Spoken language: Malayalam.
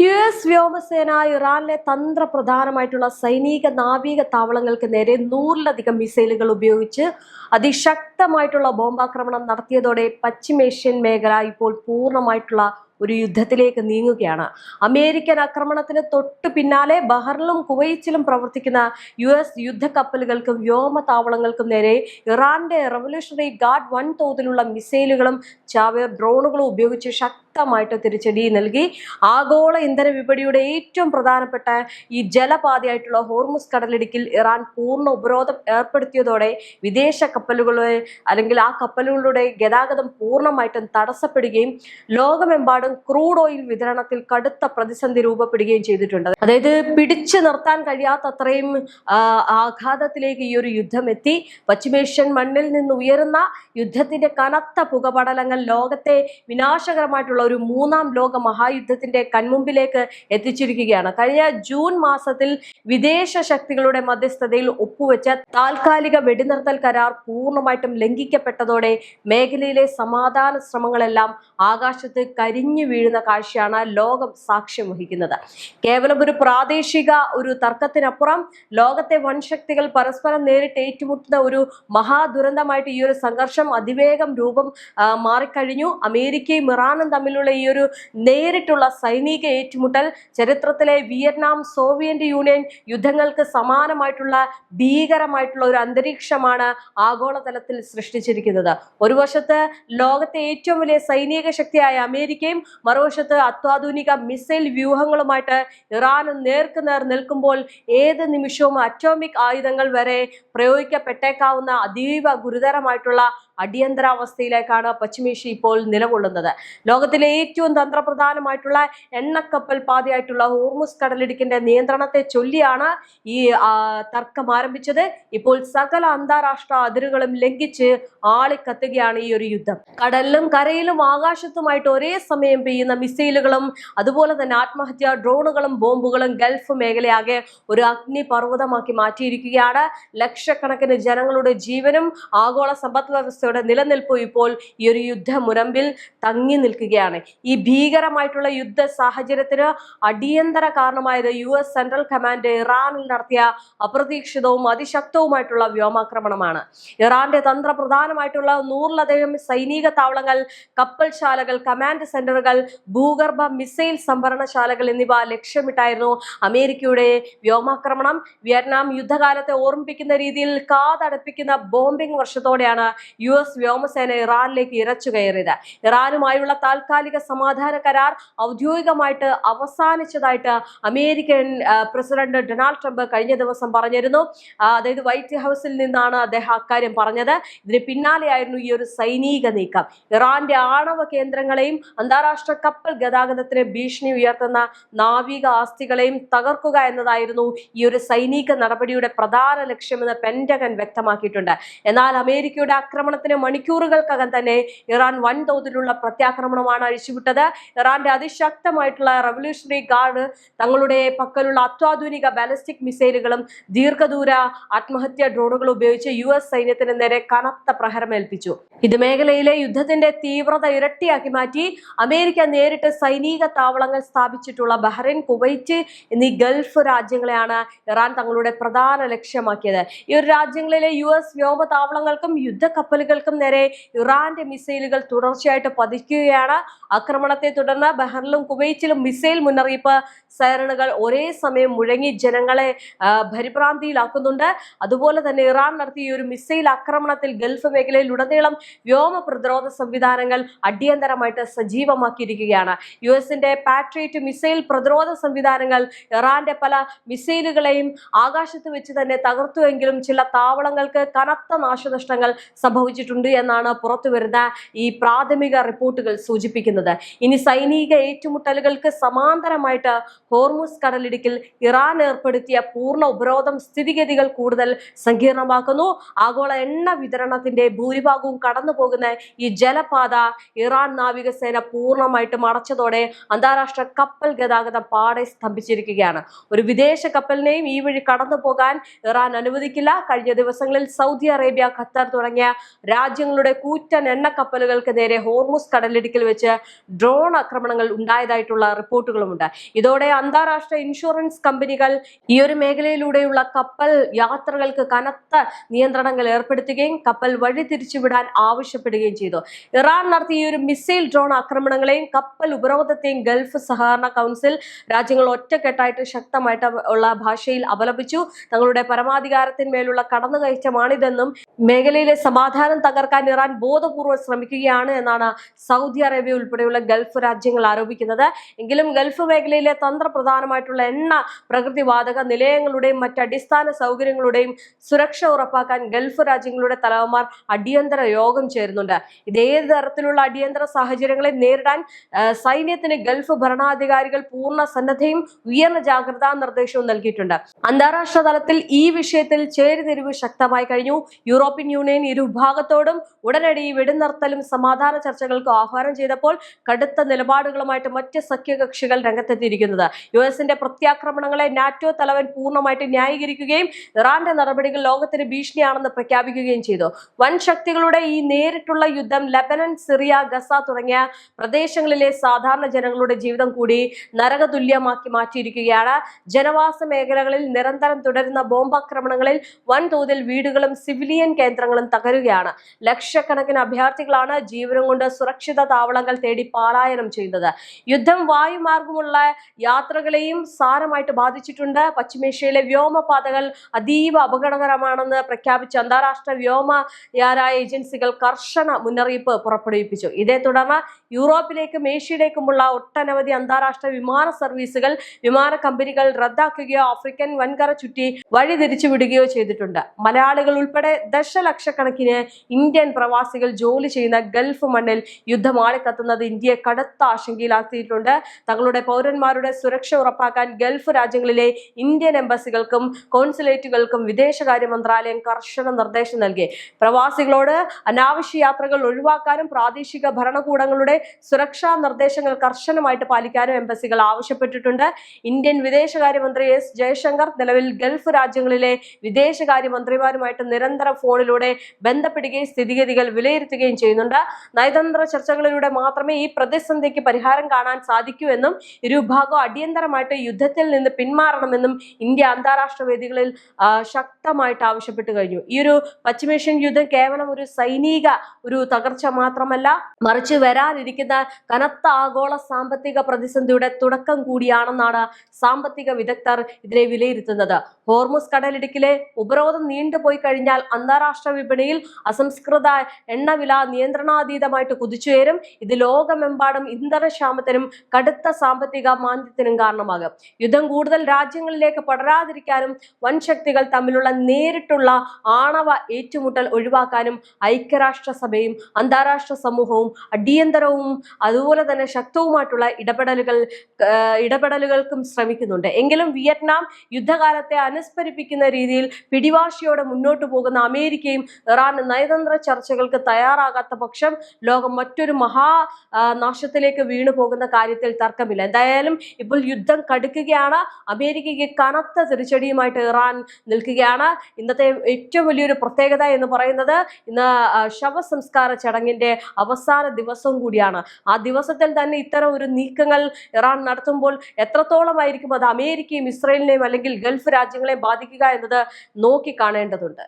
US വ്യോമസേന ഇറാനിലെ തന്ത്രപ്രധാനമായിട്ടുള്ള സൈനിക നാവിക താവളങ്ങൾക്ക് നേരെ 100-ലധികം മിസൈലുകൾ ഉപയോഗിച്ച് അതിശക്തമായിട്ടുള്ള ബോംബാക്രമണം നടത്തിയതോടെ പശ്ചിമേഷ്യൻ മേഖല ഇപ്പോൾ പൂർണ്ണമായിട്ടുള്ള ഒരു യുദ്ധത്തിലേക്ക് നീങ്ങുകയാണ്. അമേരിക്കൻ ആക്രമണത്തിന് തൊട്ടു പിന്നാലെ ബഹറിലും കുവൈറ്റിലും പ്രവർത്തിക്കുന്ന US യുദ്ധക്കപ്പലുകൾക്കും വ്യോമതാവളങ്ങൾക്കും നേരെ ഇറാന്റെ റവല്യൂഷണറി ഗാർഡ് വൻതോതിലുള്ള മിസൈലുകളും ചാവേർ ഡ്രോണുകളും ഉപയോഗിച്ച് ശക്തമായിട്ട് തിരിച്ചടി നൽകി. ആഗോള ഇന്ധന വിപണിയുടെ ഏറ്റവും പ്രധാനപ്പെട്ട ഈ ജലപാതയായിട്ടുള്ള ഹോർമുസ് കടലിടുക്കിൽ ഇറാൻ പൂർണ്ണ ഉപരോധം ഏർപ്പെടുത്തിയതോടെ വിദേശ കപ്പലുകളെ അല്ലെങ്കിൽ ആ കപ്പലുകളുടെ ഗതാഗതം പൂർണ്ണമായിട്ടും തടസ്സപ്പെടുകയും ലോകമെമ്പാടും ക്രൂഡ് ഓയിൽ വിതരണത്തിൽ കടുത്ത പ്രതിസന്ധി രൂപപ്പെടുകയും ചെയ്തിട്ടുണ്ട്. അതായത് പിടിച്ചു നിർത്താൻ കഴിയാത്തത്രയും ആഘാതത്തിലേക്ക് ഈ ഒരു യുദ്ധം എത്തി. പശ്ചിമേഷ്യൻ മണ്ണിൽ നിന്ന് ഉയരുന്ന യുദ്ധത്തിന്റെ കനത്ത പുകപടലങ്ങൾ ലോകത്തെ വിനാശകരമായിട്ടുള്ള ഒരു 3ാം ലോക മഹായുദ്ധത്തിന്റെ കൺമുമ്പിലേക്ക് എത്തിച്ചിരിക്കുകയാണ്. കഴിഞ്ഞ ജൂൺ മാസത്തിൽ വിദേശ ശക്തികളുടെ മധ്യസ്ഥതയിൽ ഒപ്പുവെച്ച താൽക്കാലിക വെടിനിർത്തൽ കരാർ പൂർണ്ണമായിട്ടും ലംഘിക്കപ്പെട്ടതോടെ മേഖലയിലെ സമാധാന ശ്രമങ്ങളെല്ലാം ആകാശത്ത് കരിഞ്ഞു വീഴുന്ന കാഴ്ചയാണ് ലോകം സാക്ഷ്യം വഹിക്കുന്നത്. കേവലം ഒരു പ്രാദേശിക ഒരു തർക്കത്തിനപ്പുറം ലോകത്തെ വൻശക്തികൾ പരസ്പരം നേരിട്ട് ഏറ്റുമുട്ടുന്ന ഒരു മഹാദുരന്തമായിട്ട് ഈ ഒരു സംഘർഷം അതിവേഗം രൂപം മാറിക്കഴിഞ്ഞു. അമേരിക്കയും ഇറാനും തമ്മിലുള്ള ഈ ഒരു നേരിട്ടുള്ള സൈനിക ഏറ്റുമുട്ടൽ ചരിത്രത്തിലെ വിയറ്റ്നാം സോവിയറ്റ് യൂണിയൻ യുദ്ധങ്ങൾക്ക് സമാനമായിട്ടുള്ള ഭീകരമായിട്ടുള്ള ഒരു അന്തരീക്ഷമാണ് ആഗോളതലത്തിൽ സൃഷ്ടിച്ചിരിക്കുന്നത്. ഒരു വശത്ത് ലോകത്തെ ഏറ്റവും വലിയ സൈനിക ശക്തിയായ അമേരിക്കയും മറുവശത്ത് അത്യാധുനിക മിസൈൽ വ്യൂഹങ്ങളുമായിട്ട് ഇറാനും നേർക്കുനേർ നിൽക്കുമ്പോൾ ഏത് നിമിഷവും അറ്റോമിക് ആയുധങ്ങൾ വരെ പ്രയോഗിക്കപ്പെട്ടേക്കാവുന്ന അതീവ ഗുരുതരമായിട്ടുള്ള അടിയന്തരാവസ്ഥയിലേക്കാണ് പശ്ചിമേഷ്യ ഇപ്പോൾ നിലകൊള്ളുന്നത്. ലോകത്തിലെ ഏറ്റവും തന്ത്രപ്രധാനമായിട്ടുള്ള എണ്ണക്കപ്പൽ പാതയായിട്ടുള്ള ഹോർമുസ് കടലിടുക്കിന്റെ നിയന്ത്രണത്തെ ചൊല്ലിയാണ് ഈ തർക്കം ആരംഭിച്ചത്. ഇപ്പോൾ സകല അന്താരാഷ്ട്ര അതിരുകളും ലംഘിച്ച് ആളിക്കത്തുകയാണ് ഈ ഒരു യുദ്ധം. കടലിലും കരയിലും ആകാശത്തുമായിട്ട് ഒരേ സമയം പെയ്യുന്ന മിസൈലുകളും അതുപോലെ തന്നെ ആത്മഹത്യാ ഡ്രോണുകളും ബോംബുകളും ഗൾഫ് മേഖലയാകെ ഒരു അഗ്നിപർവ്വതമാക്കി മാറ്റിയിരിക്കുകയാണ്. ലക്ഷക്കണക്കിന് ജനങ്ങളുടെ ജീവനും ആഗോള സമ്പദ് വ്യവസ്ഥ നിലനിൽപ്പ് ഇപ്പോൾ ഈ ഒരു യുദ്ധ മുനമ്പിൽ തങ്ങി നിൽക്കുകയാണ്. ഈ ഭീകരമായിട്ടുള്ള യുദ്ധ സാഹചര്യത്തിന് അടിയന്തര കാരണമായത് US സെൻട്രൽ കമാൻഡ് ഇറാനിൽ നടത്തിയ അപ്രതീക്ഷിതവും അതിശക്തവുമായിട്ടുള്ള വ്യോമാക്രമണമാണ്. ഇറാന്റെ തന്ത്രപ്രധാനമായിട്ടുള്ള 100-ലധികം സൈനിക താവളങ്ങൾ, കപ്പൽശാലകൾ, കമാൻഡ് സെന്ററുകൾ, ഭൂഗർഭ മിസൈൽ സംഭരണശാലകൾ എന്നിവ ലക്ഷ്യമിട്ടായിരുന്നു അമേരിക്കയുടെ വ്യോമാക്രമണം. വിയറ്റ്നാം യുദ്ധകാലത്തെ ഓർമ്മിപ്പിക്കുന്ന രീതിയിൽ കാതടപ്പിക്കുന്ന ബോംബിംഗ് വർഷത്തോടെയാണ് US വ്യോമസേന ഇറാനിലേക്ക് ഇരച്ചു കയറിയത്. ഇറാനുമായുള്ള താൽക്കാലിക സമാധാന കരാർ ഔദ്യോഗികമായിട്ട് അവസാനിച്ചതായിട്ട് അമേരിക്കൻ പ്രസിഡന്റ് ഡൊണാൾഡ് ട്രംപ് കഴിഞ്ഞ ദിവസം പറഞ്ഞിരുന്നു. അതായത് വൈറ്റ് ഹൗസിൽ നിന്നാണ് അദ്ദേഹം അക്കാര്യം പറഞ്ഞത്. ഇതിന് പിന്നാലെയായിരുന്നു ഈ ഒരു സൈനിക നീക്കം. ഇറാന്റെ ആണവ കേന്ദ്രങ്ങളെയും അന്താരാഷ്ട്ര കപ്പൽ ഗതാഗതത്തിന് ഭീഷണി ഉയർത്തുന്ന നാവിക ആസ്തികളെയും തകർക്കുക എന്നതായിരുന്നു ഈ ഒരു സൈനിക നടപടിയുടെ പ്രധാന ലക്ഷ്യമെന്ന് പെന്റഗൺ വ്യക്തമാക്കിയിട്ടുണ്ട്. എന്നാൽ അമേരിക്കയുടെ ആക്രമണത്തിന് മണിക്കൂറുകൾക്കകം തന്നെ ഇറാൻ വൻതോതിലുള്ള പ്രത്യാക്രമണമാണ് അഴിച്ചുവിട്ടത്. ഇറാന്റെ അതിശക്തമായിട്ടുള്ള റവല്യൂഷണറി ഗാർഡ് തങ്ങളുടെ പക്കലുള്ള അത്യാധുനിക ബാലിസ്റ്റിക് മിസൈലുകളും ദീർഘദൂര ആത്മഹത്യാ ഡ്രോണുകളും ഉപയോഗിച്ച് US സൈന്യത്തിന് നേരെ കനത്ത പ്രഹരമേൽപ്പിച്ചു. ഇത് മേഖലയിലെ യുദ്ധത്തിന്റെ തീവ്രത ഇരട്ടിയാക്കി മാറ്റി. അമേരിക്ക നേരിട്ട് സൈനിക താവളങ്ങൾ സ്ഥാപിച്ചിട്ടുള്ള ബഹ്റൈൻ, കുവൈറ്റ് എന്നീ ഗൾഫ് രാജ്യങ്ങളെയാണ് ഇറാൻ തങ്ങളുടെ പ്രധാന ലക്ഷ്യമാക്കിയത്. ഈ ഒരു രാജ്യങ്ങളിലെ US വ്യോമതാവളങ്ങൾക്കും യുദ്ധക്കപ്പലുകൾക്കും നേരെ ഇറാന്റെ മിസൈലുകൾ തുടർച്ചയായിട്ട് പതിക്കുകയാണ്. ആക്രമണത്തെ തുടർന്ന് ബഹ്റിലും കുവൈറ്റിലും മിസൈൽ മുന്നറിയിപ്പ് സൈറണുകൾ ഒരേ സമയം മുഴങ്ങി ജനങ്ങളെ പരിഭ്രാന്തിയിലാക്കുന്നുണ്ട്. അതുപോലെ തന്നെ ഇറാൻ നടത്തിയ ഒരു മിസൈൽ ആക്രമണത്തിൽ ഗൾഫ് മേഖലയിൽ ഉടനീളം വ്യോമ പ്രതിരോധ സംവിധാനങ്ങൾ അടിയന്തരമായിട്ട് സജീവമാക്കിയിരിക്കുകയാണ്. US-ന്റെ പാട്രിയറ്റ് മിസൈൽ പ്രതിരോധ സംവിധാനങ്ങൾ ഇറാന്റെ പല മിസൈലുകളെയും ആകാശത്ത് വെച്ച് തന്നെ തകർത്തുവെങ്കിലും ചില താവളങ്ങൾക്ക് കനത്ത നാശനഷ്ടങ്ങൾ സംഭവിച്ചിട്ടുണ്ട് എന്നാണ് പുറത്തുവരുന്ന ഈ പ്രാഥമിക റിപ്പോർട്ടുകൾ സൂചിപ്പിക്കുന്നത്. ഇനി സൈനിക ഏറ്റുമുട്ടലുകൾക്ക് സമാന്തരമായിട്ട് ഹോർമുസ് കടലിടുക്കിൽ ഇറാൻ ഏർപ്പെടുത്തിയ പൂർണ്ണ ഉപരോധം സ്ഥിതിഗതികൾ കൂടുതൽ സങ്കീർണമാക്കുന്നു. ആഗോള എണ്ണ വിതരണത്തിന്റെ ഭൂരിഭാഗവും കടന്നു പോകുന്ന ഈ ജലപാത ഇറാൻ നാവികസേന പൂർണ്ണമായിട്ടും അടച്ചതോടെ അന്താരാഷ്ട്ര കപ്പൽ ഗതാഗതം പാടെ സ്തംഭിച്ചിരിക്കുകയാണ്. ഒരു വിദേശ കപ്പലിനെയും ഈ വഴി കടന്നു പോകാൻ ഇറാൻ അനുവദിക്കില്ല. കഴിഞ്ഞ ദിവസങ്ങളിൽ സൗദി അറേബ്യ, ഖത്തർ തുടങ്ങിയ രാജ്യങ്ങളുടെ കൂറ്റൻ എണ്ണക്കപ്പലുകൾക്ക് നേരെ ഹോർമുസ് കടലിടുക്കിൽ വെച്ച് ഡ്രോൺ ആക്രമണങ്ങൾ ഉണ്ടായതായിട്ടുള്ള റിപ്പോർട്ടുകളുമുണ്ട്. ഇതോടെ അന്താരാഷ്ട്ര ഇൻഷുറൻസ് കമ്പനികൾ ഈ ഒരു മേഖലയിലൂടെയുള്ള കപ്പൽ യാത്രകൾക്ക് കനത്ത നിയന്ത്രണങ്ങൾ ഏർപ്പെടുത്തുകയും കപ്പൽ വഴി തിരിച്ചുവിടാൻ ആവശ്യപ്പെടുകയും ചെയ്തു. ഇറാൻ നടത്തിയ ഈ ഒരു മിസൈൽ ഡ്രോൺ ആക്രമണങ്ങളെയും കപ്പൽ ഉപരോധത്തെയും ഗൾഫ് സഹകരണ കൗൺസിൽ രാജ്യങ്ങൾ ഒറ്റക്കെട്ടായിട്ട് ശക്തമായിട്ട് ഉള്ള ഭാഷയിൽ അപലപിച്ചു. തങ്ങളുടെ പരമാധികാരത്തിന്മേലുള്ള കടന്നുകയറ്റമാണിതെന്നും മേഖലയിലെ സമാധാനം തകർക്കാൻ ഇറാൻ ബോധപൂർവ്വം ശ്രമിക്കുകയാണ് എന്നാണ് സൗദി അറേബ്യ ഉൾപ്പെടെയുള്ള ഗൾഫ് രാജ്യങ്ങൾ ആരോപിക്കുന്നത്. എങ്കിലും ഗൾഫ് മേഖലയിലെ തന്ത്രപ്രധാനമായിട്ടുള്ള എണ്ണ, പ്രകൃതിവാതക നിലയങ്ങളുടെയും മറ്റ് അടിസ്ഥാന സൗകര്യങ്ങളുടെയും സുരക്ഷ ഉറപ്പാക്കാൻ ഗൾഫ് രാജ്യങ്ങളുടെ തലവന്മാർ അടിയന്തര യോഗം ചേരുന്നുണ്ട്. ഇതേത് തരത്തിലുള്ള അടിയന്തര സാഹചര്യങ്ങളെ നേരിടാൻ സൈന്യത്തിന് ഗൾഫ് ഭരണാധികാരികൾ പൂർണ്ണ സന്നദ്ധയും ഉയർന്ന ജാഗ്രതാ നിർദ്ദേശവും നൽകിയിട്ടുണ്ട്. അന്താരാഷ്ട്ര തലത്തിൽ ഈ വിഷയത്തിൽ ചേരിതിരിവ് ശക്തമായി കഴിഞ്ഞു. യൂറോപ്യൻ യൂണിയൻ ഇരുവിഭാഗത്തോടും ഉടനടി വെടിനിർത്തലും സമാധാന ചർച്ചകൾക്കും ആഹ്വാനം ചെയ്തപ്പോൾ കടുത്ത നിലപാടുകളുമായിട്ട് മറ്റ് സഖ്യകക്ഷികൾ രംഗത്തെത്തിയിരിക്കുന്നത്. യുഎസിന്റെ പ്രത്യാക്രമണങ്ങളെ നാറ്റോ തലവൻ പൂർണ്ണമായിട്ട് ന്യായീകരിക്കുകയും ഇറാന്റെ നടപടികൾ ലോകത്തിന് ഭീഷണിയാണെന്ന് പ്രഖ്യാപിക്കുകയും ചെയ്തു. വൻ ശക്തികളുടെ ഈ നേരിട്ടുള്ള യുദ്ധം ലബനൻ, സിറിയ, ഗസ തുടങ്ങിയ പ്രദേശങ്ങളിലെ സാധാരണ ജനങ്ങളുടെ ജീവിതം കൂടി നരകതുല്യമാക്കി മാറ്റിയിരിക്കുകയാണ്. ജനവാസ മേഖലകളിൽ നിരന്തരം തുടരുന്ന ബോംബാക്രമണങ്ങളിൽ വൻതോതിൽ വീടുകളും സിവിലിയൻ കേന്ദ്രങ്ങളും തകരുകയാണ്. ലക്ഷക്കണക്കിന് അഭയാർത്ഥികളാണ് ജീവനും കൊണ്ട് സുരക്ഷിത താവളങ്ങൾ തേടി പലായനം ചെയ്യുന്നത്. യുദ്ധം വായുമാർഗമുള്ള യാത്രകളെയും സാരമായിട്ട് ബാധിച്ചിട്ടുണ്ട്. പശ്ചിമേഷ്യയിലെ വ്യോമപാതകൾ അതീവ അപകടകരമാണെന്ന് പ്രഖ്യാപിച്ച അന്താരാഷ്ട്ര വ്യോമയാന ഏജൻസികൾ കർശന മുന്നറിയിപ്പ് പുറപ്പെടുവിപ്പിച്ചു. ഇതേ തുടർന്ന് യൂറോപ്പിലേക്കും ഏഷ്യയിലേക്കുമുള്ള ഒട്ടനവധി അന്താരാഷ്ട്ര വിമാന സർവീസുകൾ വിമാന കമ്പനികൾ റദ്ദാക്കുകയോ ആഫ്രിക്കൻ വൻകര ചുറ്റി വഴി തിരിച്ചുവിടുകയോ ചെയ്തിട്ടുണ്ട്. മലയാളികൾ ഉൾപ്പെടെ ദശലക്ഷക്കണക്കിന് ഇന്ത്യൻ പ്രവാസികൾ ജോലി ചെയ്യുന്ന ഗൾഫ് മണ്ണിൽ യുദ്ധം ആളിക്കത്തുന്നത് ഇന്ത്യയെ കടുത്ത ആശങ്കയിലാക്കിയിട്ടുണ്ട്. തങ്ങളുടെ പൗരന്മാരുടെ സുരക്ഷ ഉറപ്പാക്കാൻ ഗൾഫ് രാജ്യങ്ങളിലെ ഇന്ത്യൻ എംബസികൾക്കും കോൺസുലേറ്റുകൾക്കും വിദേശകാര്യ മന്ത്രാലയം കർശന നിർദ്ദേശം നൽകി. പ്രവാസികളോട് അനാവശ്യ യാത്രകൾ ഒഴിവാക്കാനും പ്രാദേശിക ഭരണകൂടങ്ങളുടെ സുരക്ഷാ നിർദ്ദേശങ്ങൾ കർശനമായിട്ട് പാലിക്കാനും എംബസികൾ ആവശ്യപ്പെട്ടിട്ടുണ്ട്. ഇന്ത്യൻ വിദേശകാര്യമന്ത്രി എസ് ജയശങ്കർ നിലവിൽ ഗൾഫ് രാജ്യങ്ങളിലെ വിദേശകാര്യമന്ത്രിമാരുമായിട്ട് നിരന്തരം ഫോണിലൂടെ ബന്ധപ്പെടുകയും സ്ഥിതിഗതികൾ വിലയിരുത്തുകയും ചെയ്യുന്നുണ്ട്. നയതന്ത്ര ചർച്ചകളിലൂടെ മാത്രമേ ഈ പ്രതിസന്ധിക്ക് പരിഹാരം കാണാൻ സാധിക്കൂ എന്നും ഇരുവിഭാഗവും അടിയന്തരമായിട്ട് യുദ്ധത്തിൽ നിന്ന് പിന്മാറണമെന്നും ഇന്ത്യ അന്താരാഷ്ട്ര വേദികളിൽ ശക്തമായിട്ട് ആവശ്യപ്പെട്ടു കഴിഞ്ഞു. ഈ ഒരു പശ്ചിമേഷ്യൻ യുദ്ധം കേവലം ഒരു സൈനിക തകർച്ച മാത്രമല്ല, മറിച്ച് വരാനിരിക്കുന്ന കനത്ത ആഗോള സാമ്പത്തിക പ്രതിസന്ധിയുടെ തുടക്കം കൂടിയാണെന്നാണ് സാമ്പത്തിക വിദഗ്ധർ ഇതിനെ വിലയിരുത്തുന്നത്. ഹോർമുസ് കടലിടുക്കിലെ ഉപരോധം നീണ്ടുപോയി കഴിഞ്ഞാൽ അന്താരാഷ്ട്ര വിപണിയിൽ അസംസ്കൃത എണ്ണവില നിയന്ത്രണാതീതമായിട്ട് കുതിച്ചുയരും. ഇത് ലോകമെമ്പാടും ഇന്ധനക്ഷാമത്തിനും കടുത്ത സാമ്പത്തിക മാന്ദ്യത്തിനും കാരണമാകും. യുദ്ധം കൂടുതൽ രാജ്യങ്ങളിലേക്ക് പടരാതിരിക്കാനും വൻശക്തികൾ തമ്മിലുള്ള നേരിട്ടുള്ള ആണവ ഏറ്റുമുട്ടൽ ഒഴിവാക്കാനും ഐക്യരാഷ്ട്രസഭയും അന്താരാഷ്ട്ര സമൂഹവും അടിയന്തരവും അതുപോലെ തന്നെ ശക്തവുമായിട്ടുള്ള ഇടപെടലുകൾക്കും ശ്രമിക്കുന്നുണ്ട്. എങ്കിലും വിയറ്റ്നാം യുദ്ധകാലത്തെ അനുസ്മരിപ്പിക്കുന്ന രീതിയിൽ പിടിവാശിയോടെ മുന്നോട്ടു പോകുന്ന അമേരിക്കയും ഇറാൻ നയതന്ത്ര ചർച്ചകൾക്ക് തയ്യാറാകാത്ത പക്ഷം ലോകം മറ്റൊരു നാശത്തിലേക്ക് വീണു പോകുന്ന കാര്യത്തിൽ തർക്കമില്ല. എന്തായാലും ഇപ്പോൾ യുദ്ധം കടുക്കുകയാണ്. അമേരിക്കയ്ക്ക് കനത്ത തിരിച്ചടിയുമായിട്ട് ഇറാൻ നിൽക്കുകയാണ്. ഇന്നത്തെ ഏറ്റവും വലിയൊരു പ്രത്യേകത എന്ന് പറയുന്നത് ഇന്ന് ശവസംസ്കാര ചടങ്ങിന്റെ അവസാന ദിവസവും കൂടിയാണ്. ആ ദിവസത്തിൽ തന്നെ ഇത്തരം ഒരു നീക്കങ്ങൾ ഇറാൻ നടത്തുമ്പോൾ എത്രത്തോളമായിരിക്കും അത് അമേരിക്കയും ഇസ്രയേലിനെയും അല്ലെങ്കിൽ ഗൾഫ് രാജ്യങ്ങളെ ബാധിക്കുക എന്നത് നോക്കി കാണേണ്ടതുണ്ട്.